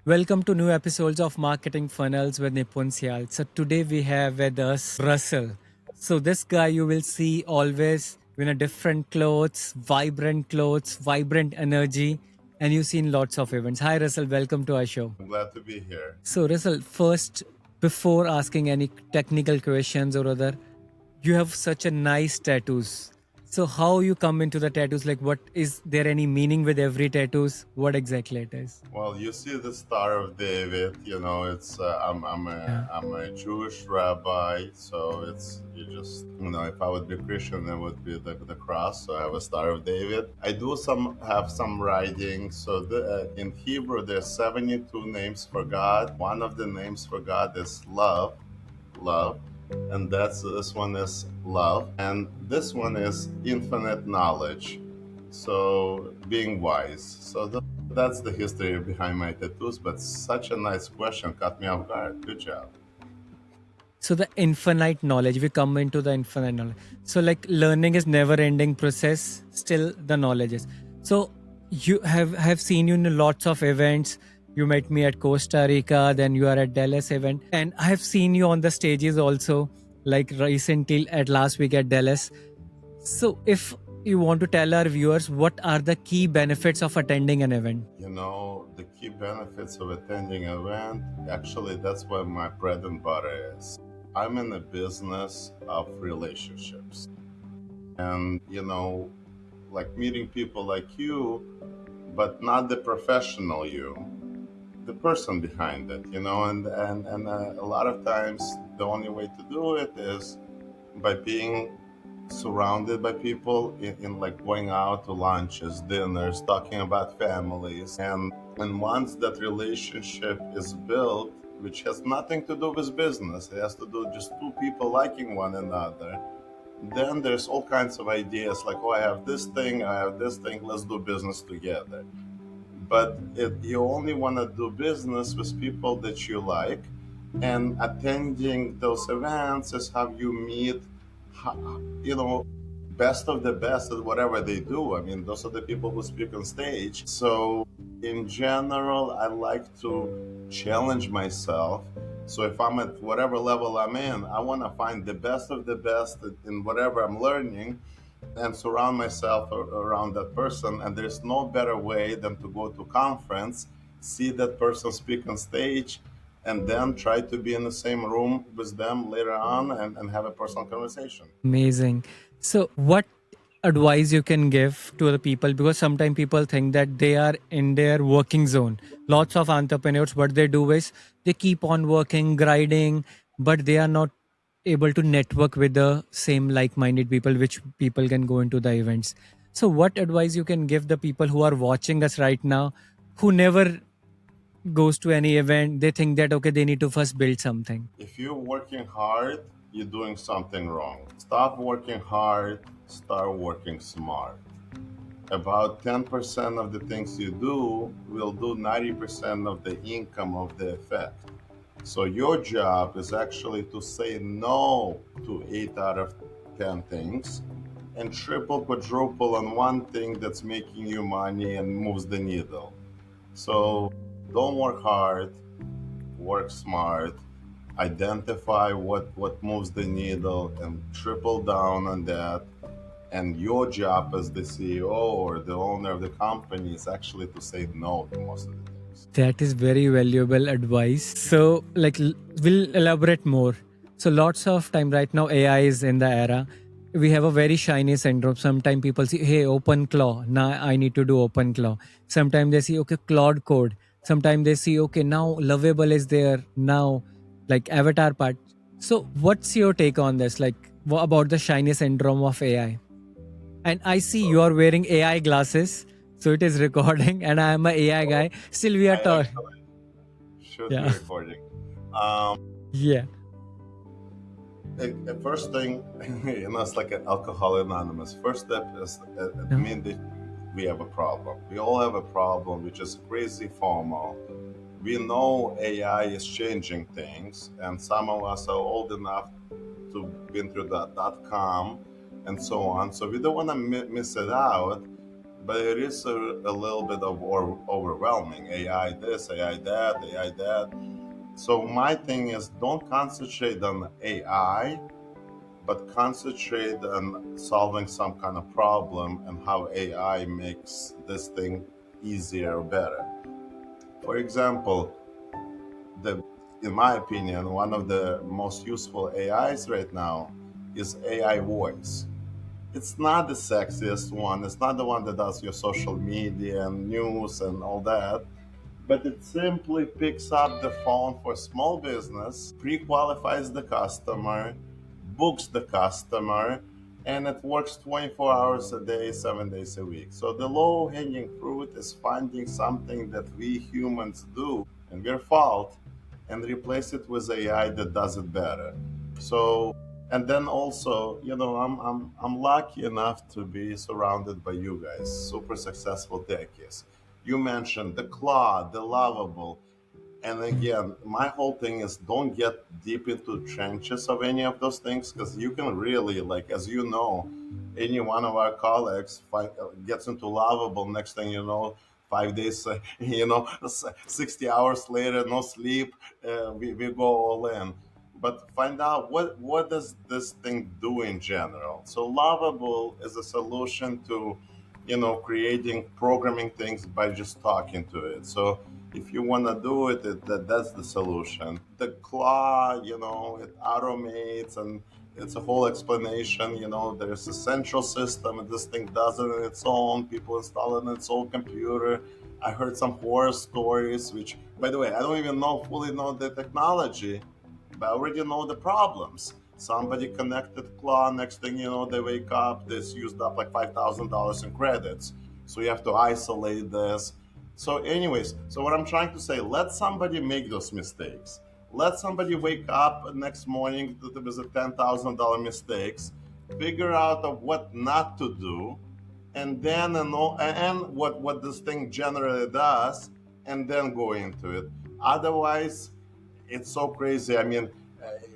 Welcome to new episodes of Marketing Funnels with Nipun Syal. So today we have with us Russell. So this guy you will see always in a different clothes, vibrant energy, and you've seen lots of events. Hi Russell, welcome to our show. I'm glad to be here. So Russell, first, before asking any technical questions or other, you have such a nice tattoos. So how you come into the tattoos? Like, what is there any meaning with every tattoos? What exactly it is? Well, you see the Star of David. You know, it's Yeah. I'm a Jewish rabbi, so it's you just if I would be Christian, it would be the cross. So I have a Star of David. I do have some writing. So in Hebrew, there's 72 names for God. One of the names for God is love, and this one is love, and this one is infinite knowledge. So being wise. So that's the history behind my tattoos. But such a nice question, caught me off guard. Good job. So the infinite knowledge, we come into the infinite knowledge. So like learning is never ending process, still the knowledge is. So you have seen you in lots of events. You met me at Costa Rica, then you are at Dallas event. And I have seen you on the stages also, like recently at last week at Dallas. So if you want to tell our viewers what are the key benefits of attending an event? The key benefits of attending an event, actually, that's what my bread and butter is. I'm in the business of relationships. And, like meeting people like you, but not the professional you, the person behind it, and a lot of times the only way to do it is by being surrounded by people in like going out to lunches, dinners, talking about families, and once that relationship is built, which has nothing to do with business, it has to do just two people liking one another, then there's all kinds of ideas like, oh, I have this thing, let's do business together. But you only want to do business with people that you like, and attending those events is how you meet you know best of the best at whatever they do. I mean, those are the people who speak on stage. So in general, I like to challenge myself. So if I'm at whatever level I'm in, I want to find the best of the best in whatever I'm learning, and surround myself around that person. And there's no better way than to go to conference, see that person speak on stage, and then try to be in the same room with them later on, and have a personal conversation. Amazing. So, what advice you can give to the people? Because sometimes people think that they are in their working zone. Lots of entrepreneurs, what they do is they keep on working, grinding, but they are not able to network with the same like-minded people, which people can go into the events. So, what advice you can give the people who are watching us right now, who never goes to any event? They think that okay, they need to first build something. If you're working hard, you're doing something wrong. Stop working hard, start working smart. About 10% of the things you do will do 90% of the income of the effect. So your job is actually to say no to 8 out of 10 things, and triple, quadruple on one thing that's making you money and moves the needle. So don't work hard, work smart, identify what moves the needle, and triple down on that. And your job as the CEO or the owner of the company is actually to say no to most of the things. That is very valuable advice. So, like, we'll elaborate more. So, lots of time right now, AI is in the era. We have a very shiny syndrome. Sometimes people see, hey, open claw. Now I need to do open claw. Sometimes they see, okay, Claude code. Sometimes they see, okay, now Lovable is there. Now, like, avatar part. So, what's your take on this? Like, what about the shiny syndrome of AI? And I see you So are wearing AI glasses. So it is recording, and I am a AI guy. Still, we are I talking. actually should be Yeah. recording. Um, Yeah. the first thing, it's like an Alcohol Anonymous. First step is No. admit that we have a problem. We all have a problem, which is crazy FOMO. We know AI is changing things, and some of us are old enough to been through that .com and so on. So we don't want to miss it out. but it is a little bit of overwhelming. AI this, AI that, AI that. So my thing is, don't concentrate on AI, but concentrate on solving some kind of problem and how AI makes this thing easier or better. For example, the in my opinion, one of the most useful AIs right now is AI voice. It's not the sexiest one. It's not the one that does your social media and news and all that, but it simply picks up the phone for small business, pre-qualifies the customer, books the customer, and it works 24 hours a day, 7 days a week. So the low-hanging fruit is finding something that we humans do and we're fault, and replace it with AI that does it better. So, and then also, I'm lucky enough to be surrounded by you guys, super successful techies. You mentioned the Claude, the Lovable. And again, my whole thing is, don't get deep into trenches of any of those things, because you can really, like, as you know, any one of our colleagues gets into Lovable. Next thing you know, 5 days, 60 hours later, no sleep, we go all in. But find out what does this thing do in general. So Lovable is a solution to, creating programming things by just talking to it. So if you want to do it, that's the solution. The claw, it automates, and it's a whole explanation. There's a central system and this thing does it on its own. People install it on its own computer. I heard some horror stories, which, by the way, I don't even fully know the technology, but I already know the problems. Somebody connected claw, next thing you know, they wake up, this used up like $5,000 in credits. So you have to isolate this. So, anyways, so what I'm trying to say, let somebody make those mistakes. Let somebody wake up next morning with a $10,000 mistakes, figure out of what not to do, and then and what this thing generally does, and then go into it. Otherwise, it's so crazy. I mean,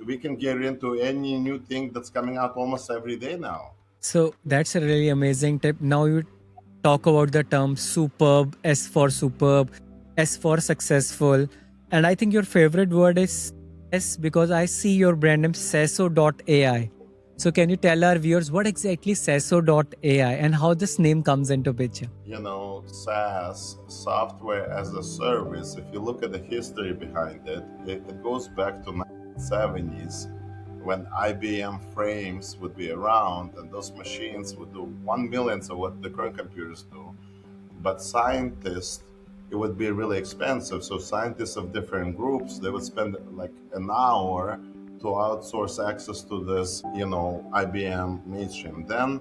we can get into any new thing that's coming out almost every day now. So that's a really amazing tip. Now you talk about the term superb, superb, S for successful. And I think your favorite word is S, because I see your brand name Sasso.ai. So can you tell our viewers what exactly Sasso.ai and how this name comes into picture? SaaS, software as a service, if you look at the history behind it, it goes back to 1970s, when IBM frames would be around and those machines would do 1 millionth of what the current computers do. But scientists, it would be really expensive. So scientists of different groups, they would spend like an hour to outsource access to this, IBM mainstream. Then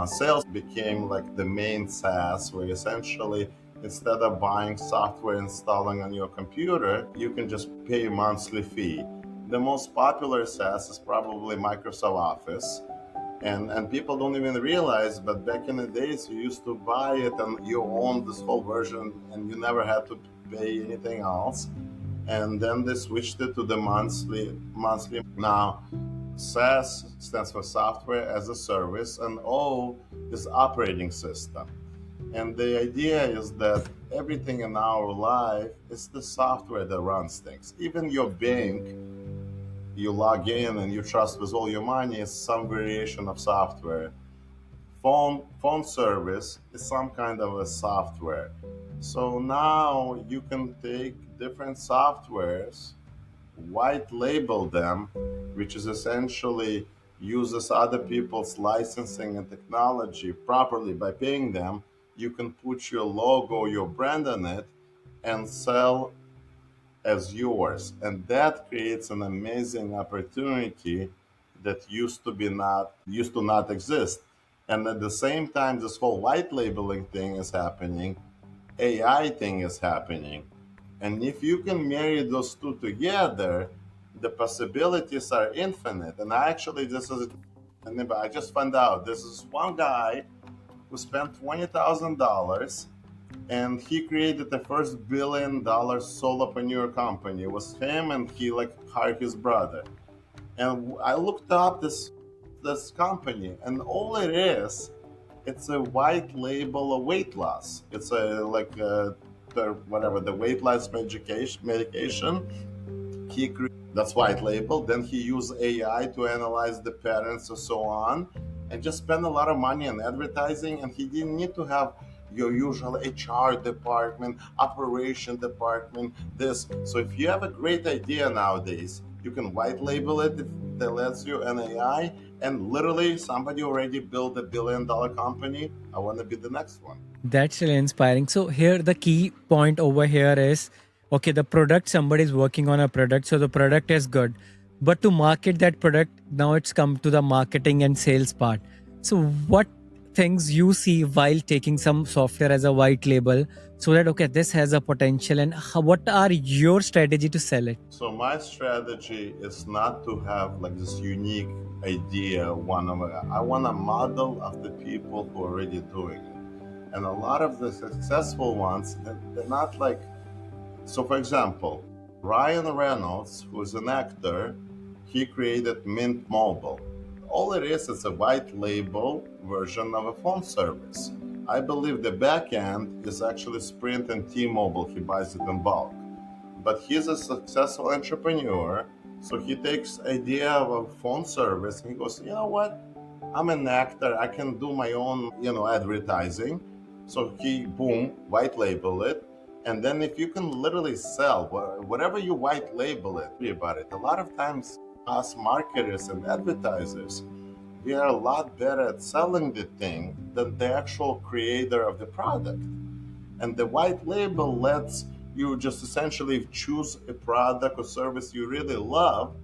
sales became like the main SaaS, where essentially instead of buying software installing on your computer, you can just pay a monthly fee. The most popular SaaS is probably Microsoft Office. And people don't even realize, but back in the days, you used to buy it and you owned this whole version and you never had to pay anything else. And then they switched it to the monthly. Now, SaaS stands for software as a service, and O is operating system. And the idea is that everything in our life is the software that runs things. Even your bank, you log in and you trust with all your money, is some variation of software. Phone service is some kind of a software. So now you can take different softwares, white label them, which is essentially uses other people's licensing and technology properly by paying them. You can put your logo, your brand on it, and sell as yours. And that creates an amazing opportunity that used to not exist. And at the same time, this whole white labeling thing is happening, AI thing is happening. And if you can marry those two together, the possibilities are infinite. And actually, I just found out this is one guy who spent $20,000, and he created the first $1 billion solopreneur company. It was him, and he like hired his brother. And I looked up this company, and all it is It's a white label of weight loss. It's a like the weight loss medication. That's white label. Then he used AI to analyze the patterns and so on, and just spend a lot of money on advertising. And he didn't need to have your usual HR department, operation department, this. So if you have a great idea nowadays, you can white label it if that lets you an AI, and literally somebody already built $1 billion company. I want to be the next one. That's really inspiring. So here the key point over here is, okay, the product, somebody is working on a product, so the product is good. But to market that product, now it's come to the marketing and sales part. So what things you see while taking some software as a white label, so that okay, this has a potential, and what are your strategy to sell it? So my strategy is not to have like this unique idea one of I want a model of the people who are already doing it. And a lot of the successful ones, they're not like, so for example, Ryan Reynolds, who is an actor, he created Mint Mobile. All it is a white label version of a phone service. I believe the back end is actually Sprint and T-Mobile. He buys it in bulk. But he's a successful entrepreneur, so he takes idea of a phone service and he goes, you know what? I'm an actor. I can do my own, advertising. So he, boom, white label it. And then if you can literally sell whatever you white label it, be about it. A lot of times us marketers and advertisers, we are a lot better at selling the thing than the actual creator of the product. And the white label lets you just essentially choose a product or service you really love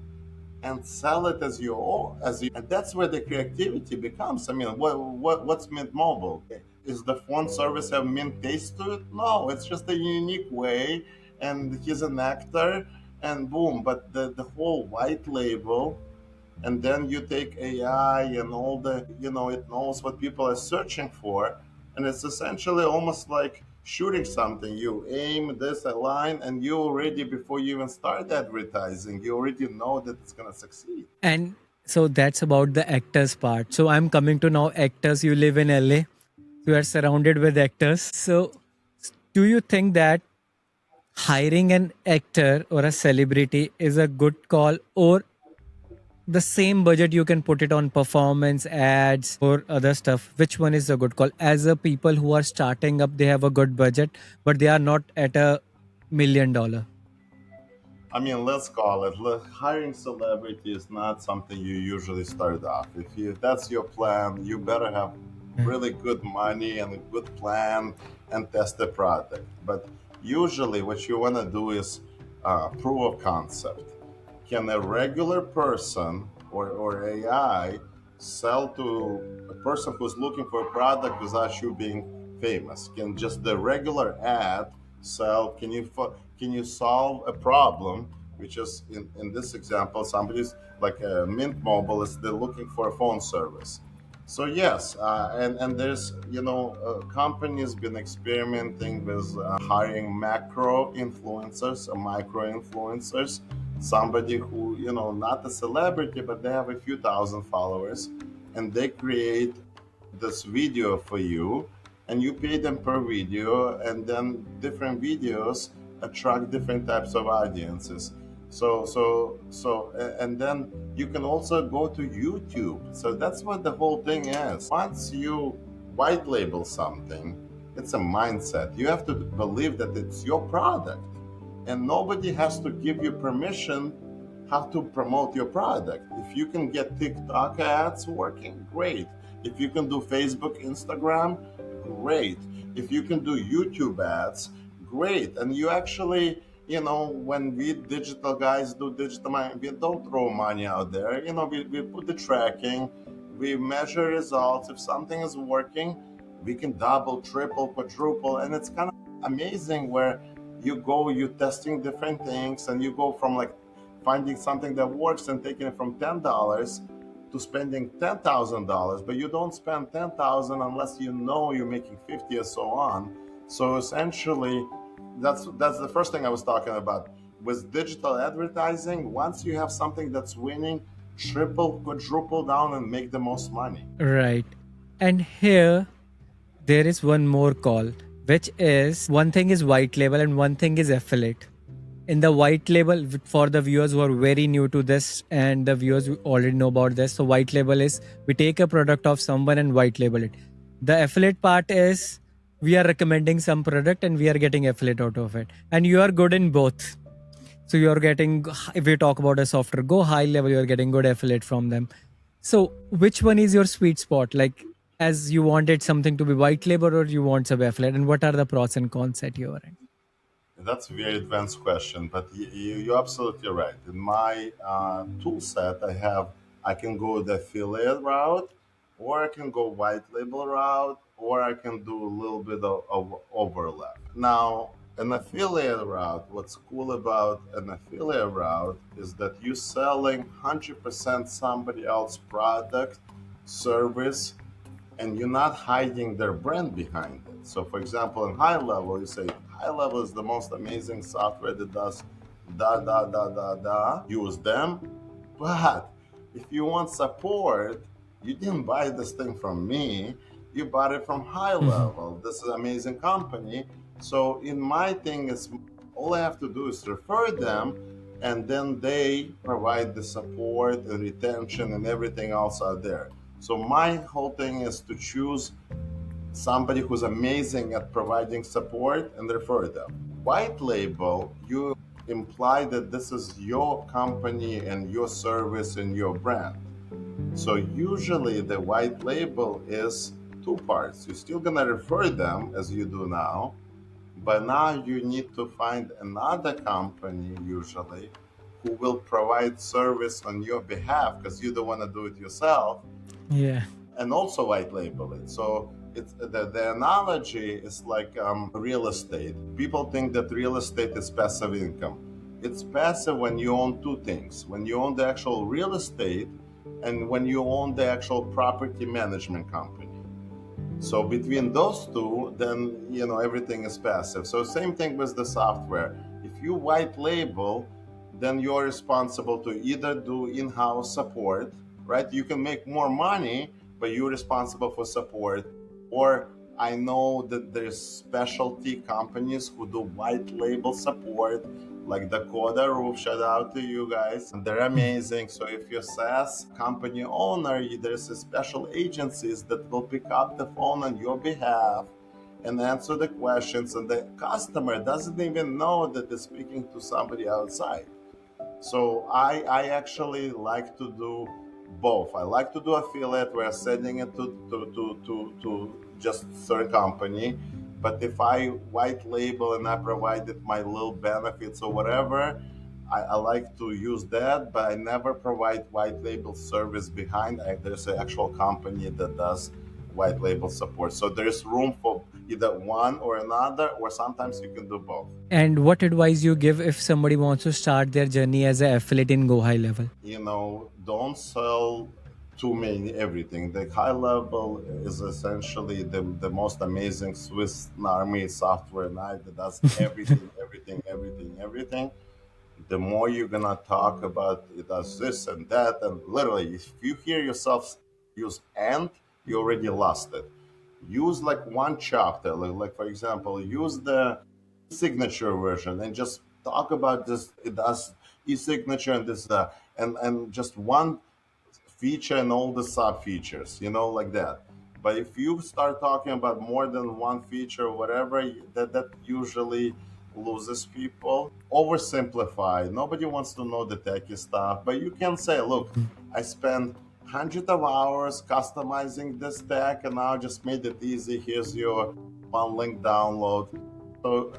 and sell it as your own, and that's where the creativity becomes. I mean, what's Mint Mobile? Is the phone service have mint taste to it? No, it's just a unique way, and he's an actor, and boom. But the whole white label, and then you take AI and all the, it knows what people are searching for, and it's essentially almost like shooting something. You aim this a line, and you already, before you even start advertising, you already know that it's going to succeed. And so that's about the actors part. So I'm coming to now actors. You live in LA, you are surrounded with actors. So do you think that hiring an actor or a celebrity is a good call, or the same budget you can put it on performance ads or other stuff? Which one is a good call? As a people who are starting up, they have a good budget, but they are not at $1 million. I mean, let's call it. Hiring celebrity is not something you usually start off. If that's your plan, you better have really good money and a good plan and test the product. But usually, what you want to do is proof of concept. Can a regular person or AI sell to a person who's looking for a product without you being famous? Can just the regular ad sell? Can you solve a problem? Which is in this example, somebody's like a Mint Mobile is they're looking for a phone service. So yes, and there's companies been experimenting with hiring macro influencers or micro influencers, somebody who not a celebrity but they have a few thousand followers, and they create this video for you, and you pay them per video, and then different videos attract different types of audiences. And then you can also go to YouTube. So that's what the whole thing is. Once you white label something, it's a mindset. You have to believe that it's your product, and nobody has to give you permission how to promote your product. If you can get TikTok ads working, great. If you can do Facebook, Instagram, great. If you can do YouTube ads, great. And you actually, when we digital guys do digital marketing, we don't throw money out there. We put the tracking, we measure results. If something is working, we can double, triple, quadruple. And it's kind of amazing where you're testing different things, and you go from like finding something that works and taking it from $10 to spending $10,000, but you don't spend 10,000 unless you're making 50 or so on. So essentially, that's the first thing I was talking about. With digital advertising, once you have something that's winning, triple, quadruple down and make the most money. Right. And here, there is one more call, which is one thing is white label and one thing is affiliate. In the white label, for the viewers who are very new to this and the viewers who already know about this, so white label is we take a product of someone and white label it. The affiliate part is we are recommending some product and we are getting affiliate out of it. And you are good in both. So you're getting, if we talk about a software, GoHighLevel, you're getting good affiliate from them. So which one is your sweet spot? Like, as you wanted something to be white label or you want some affiliate, and what are the pros and cons at your end? That's a very advanced question, but you're absolutely right. In my tool set, I can go the affiliate route, or I can go white label route, or I can do a little bit of overlap. Now, an affiliate route, what's cool about an affiliate route is that you're selling 100% somebody else's product, service, and you're not hiding their brand behind it. So, for example, in high level, you say high level is the most amazing software that does da da da da da. Use them, but if you want support, you didn't buy this thing from me. You bought it from high level. This is an amazing company. So, in my thing, is all I have to do is refer them, and then they provide the support and retention and everything else out there. So my whole thing is to choose somebody who's amazing at providing support and refer them. White label, you imply that this is your company and your service and your brand. So usually the white label is two parts. You're still gonna refer them as you do now, but now you need to find another company usually who will provide service on your behalf because you don't want to do it yourself, Yeah. and also white label it. So it's the analogy is like real estate. People think that real estate is passive income. It's passive when you own two things: when you own the actual real estate, and when you own the actual property management company. So between those two, then everything is passive. So same thing with the software. If you white label, then you're responsible to either do in-house support, right? You can make more money, but you're responsible for support. Or I know that there's specialty companies who do white label support, like Dakota Roof. Shout out to you guys. They're amazing. So if you're a SaaS company owner, there's a special agencies that will pick up the phone on your behalf and answer the questions, and the customer doesn't even know that they're speaking to somebody outside. So I actually like to do both. I like to do affiliate where I'm sending it to just certain company. But if I white label and I provided my little benefits or whatever, I like to use that, but I never provide white label service behind. There's an actual company that does white label support. So there's room for either one or another, or sometimes you can do both. And what advice you give if somebody wants to start their journey as an affiliate in GoHighLevel? Don't sell too many everything. The high level is essentially the most amazing Swiss Army software knife that does everything, everything, everything, everything. The more you're gonna talk about it does this and that, and literally, if you hear yourself use "and," you already lost it. Use like one chapter, like for example, use the signature version and just talk about this. It does e-signature and this and just one feature and all the sub features, like that. But if you start talking about more than one feature or whatever, that usually loses people. Oversimplify. Nobody wants to know the techie stuff, but you can say, look, I spent hundreds of hours customizing this tech, and now I just made it easy. Here's your one link download. So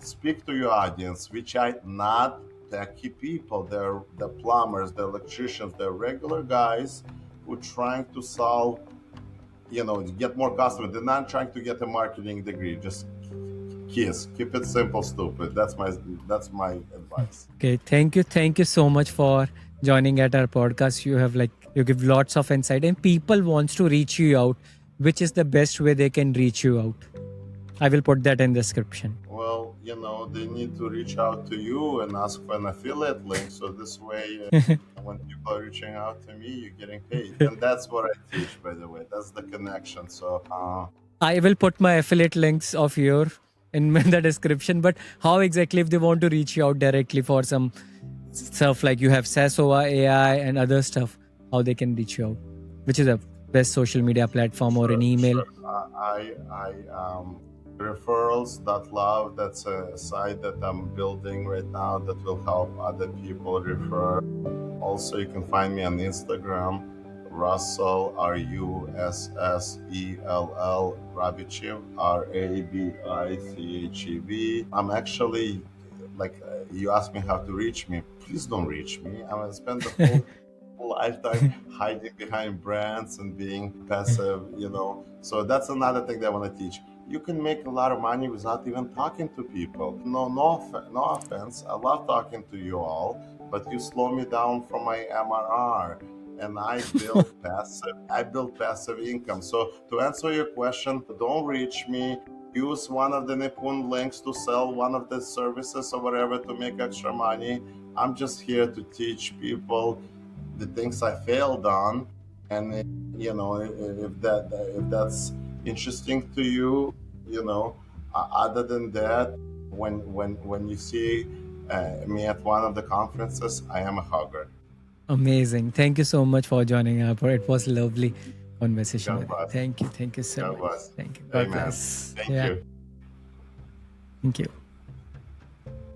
speak to your audience, which are not techie people. They're the plumbers, the electricians, they're regular guys who are trying to solve, get more customers. They're not trying to get a marketing degree. Just keep it simple, stupid. That's my advice. Okay, thank you so much for joining at our podcast. You give lots of insight, and people wants to reach you out. Which is the best way they can reach you out? I will put that in the description. Well, they need to reach out to you and ask for an affiliate link. So this way, when people are reaching out to me, you're getting paid. And that's what I teach, by the way. That's the connection. So, I will put my affiliate links of your in the description. But how exactly, if they want to reach you out directly for some stuff like you have Sasso.ai and other stuff, how they can reach you out? Which is the best social media platform or an email? Sure. Referrals.love, that's a site that I'm building right now that will help other people refer. Also, you can find me on Instagram, Russell, Russell Rabichev, Rabichev. I'm actually, you asked me how to reach me. Please don't reach me. I'm going to spend the whole lifetime hiding behind brands and being passive, So that's another thing that I want to teach. You can make a lot of money without even talking to people. No offense. I love talking to you all, but you slow me down from my MRR. And I build passive income. So to answer your question, don't reach me. Use one of the Nipun links to sell one of the services or whatever to make extra money. I'm just here to teach people the things I failed on, and if that's interesting to you, other than that, when you see me at one of the conferences, I am a hugger. Amazing. Thank you so much for joining up. It was a lovely conversation. God bless. Thank you. Thank you so God much. bless. Thank you. God Amen. bless. Thank you. Thank you.